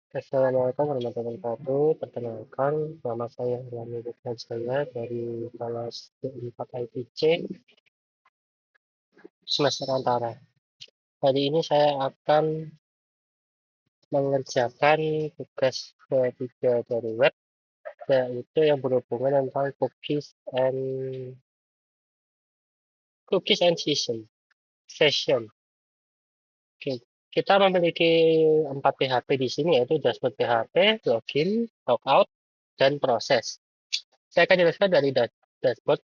Assalamualaikum warahmatullahi wabarakatuh. Perkenalkan, nama saya Ilham Jaya dari kelas 4 IPC semester antara. Hari ini saya akan mengerjakan tugas ketiga dari web, yaitu yang berhubungan tentang cookies and session. Oke, kita memiliki 4 PHP di sini, yaitu dashboard PHP, login, logout, dan proses. Saya akan jelaskan dari dashboard.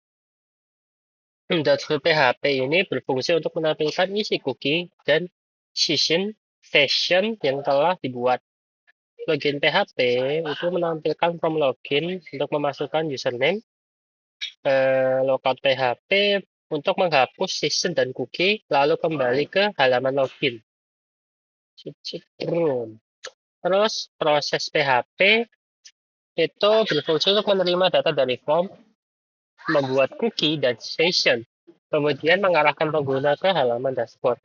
Dashboard PHP ini berfungsi untuk menampilkan isi cookie dan session yang telah dibuat. Login PHP itu menampilkan form login untuk memasukkan username. Logout PHP untuk menghapus session dan cookie, lalu kembali ke halaman login. Terus proses PHP itu berfungsi untuk menerima data dari form, membuat cookie dan session, kemudian mengarahkan pengguna ke halaman dashboard.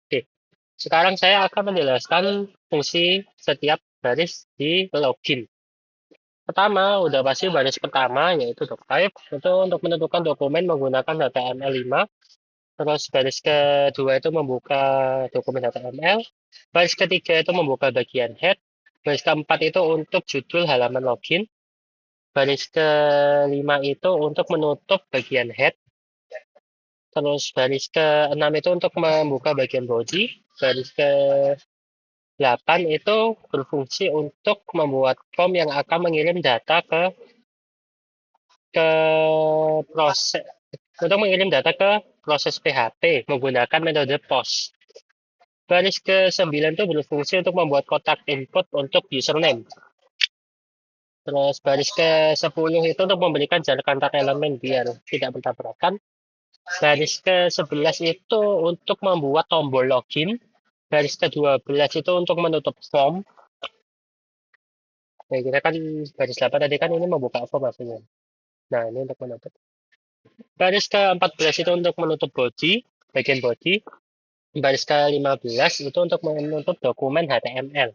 Oke, sekarang saya akan menjelaskan fungsi setiap baris di login. Pertama, udah pasti baris pertama yaitu doctype, itu untuk menentukan dokumen menggunakan HTML5. Terus baris kedua itu membuka dokumen HTML. Baris ketiga itu membuka bagian head. Baris keempat itu untuk judul halaman login. Baris kelima itu untuk menutup bagian head. Terus baris ke-6 itu untuk membuka bagian body. Baris ke-8 itu berfungsi untuk membuat form yang akan mengirim data ke proses ke proses PHP menggunakan metode POST. Baris ke-9 itu berfungsi untuk membuat kotak input untuk username. Terus baris ke-10 itu untuk memberikan jarak antar elemen biar tidak bertabrakan. Baris ke-11 itu untuk membuat tombol login. Baris ke-12 itu untuk menutup form. Nah, kita kan baris 8 tadi kan ini membuka form maksudnya. Nah, ini untuk menutup. Baris ke-14 itu untuk menutup bagian body. Baris ke-15 itu untuk menutup dokumen HTML.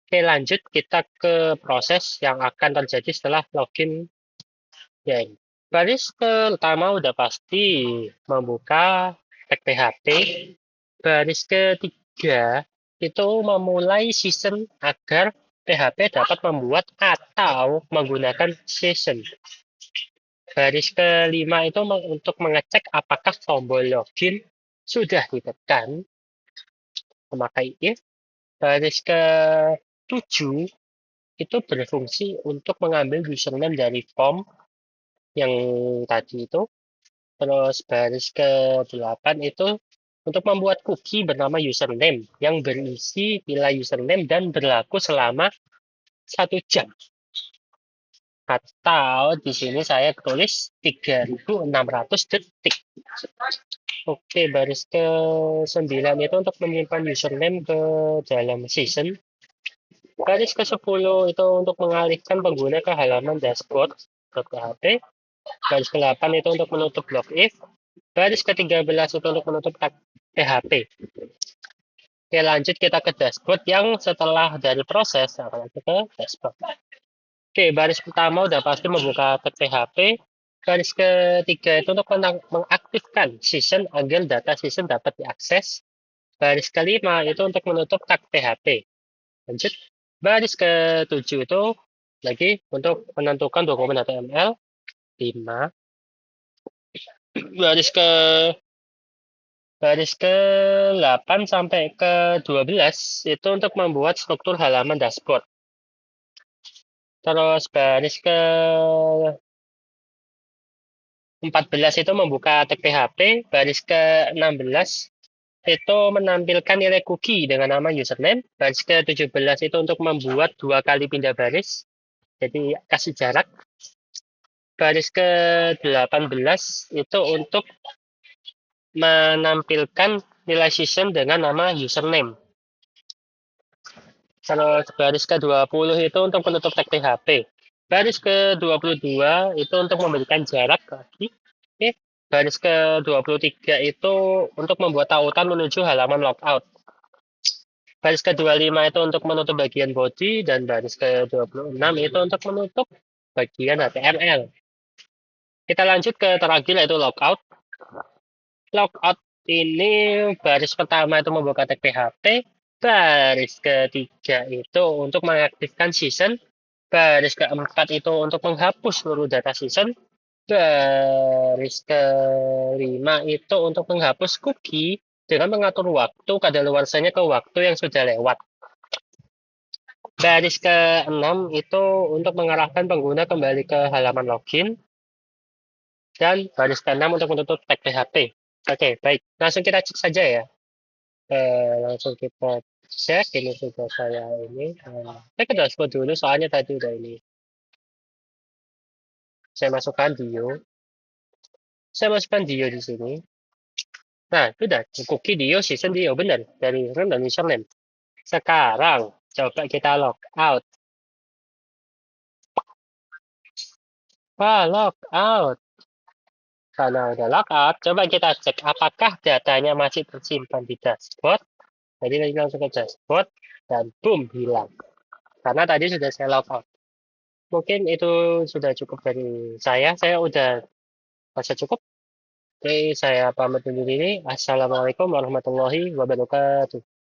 Oke, lanjut kita ke proses yang akan terjadi setelah login. Ya, baris pertama udah pasti membuka tag PHP. Baris ketiga itu memulai season agar PHP dapat membuat atau menggunakan session. Baris kelima itu untuk mengecek apakah tombol login sudah ditekan, memakai if. Baris ke-7 itu berfungsi untuk mengambil username dari form yang tadi itu. Terus baris ke-8 itu untuk membuat cookie bernama username yang berisi nilai username dan berlaku selama 1 jam. Atau di sini saya tulis 3.600 detik. Oke, baris ke-9 itu untuk menyimpan username ke dalam session. Baris ke-10 itu untuk mengalihkan pengguna ke halaman dashboard.php. Baris ke-8 itu untuk menutup block if. Baris ke-13 itu untuk menutup tag PHP. Oke, lanjut kita ke dashboard yang setelah dari proses akan kita ke dashboard. Oke, baris pertama udah pasti membuka tag PHP. Baris ketiga itu untuk mengaktifkan session agar data session dapat diakses. Baris kelima itu untuk menutup tag PHP. Lanjut, baris ke-7 itu lagi untuk menentukan dokumen HTML 5. Baris ke Baris ke-8 sampai ke-12 itu untuk membuat struktur halaman dashboard. Terus baris ke-14 itu membuka tag PHP. Baris ke-16 itu menampilkan nilai cookie dengan nama username. Baris ke-17 itu untuk membuat 2 kali pindah baris. Jadi kasih jarak. Baris ke-18 itu untuk menampilkan nilai session dengan nama username. Terus baris ke-20 itu untuk menutup tag PHP. Baris ke-22 itu untuk memberikan jarak lagi. Oke. Baris ke-23 itu untuk membuat tautan menuju halaman logout. Baris ke-25 itu untuk menutup bagian body, dan baris ke-26 itu untuk menutup bagian HTML. Kita lanjut ke terakhir yaitu logout. Logout ini baris pertama itu membuka tag PHP, baris ketiga itu untuk mengaktifkan season, baris keempat itu untuk menghapus seluruh data season, baris kelima itu untuk menghapus cookie dengan mengatur waktu kadaluarsanya ke waktu yang sudah lewat. Baris ke-6 itu untuk mengarahkan pengguna kembali ke halaman login. Dan baris ke-6 untuk menutup tag PHP. Oke, baik. Langsung kita cek saja ya. Langsung kita cek. Ini sudah saya ini. Saya ke dashboard dulu soalnya tadi udah ini. Saya masukkan Dio. Saya masukkan Dio di sini. Nah, sudah. Cookie Dio, season Dio. Benar. Dari room dan username. Sekarang, coba kita log out. Log out. Karena udah log out, coba kita cek apakah datanya masih tersimpan di dashboard. Jadi nanti langsung ke dashboard dan boom hilang. Karena tadi sudah saya log out. Mungkin itu sudah cukup dari saya. Saya udah rasa cukup. Oke, saya pamit undur diri. Assalamualaikum warahmatullahi wabarakatuh.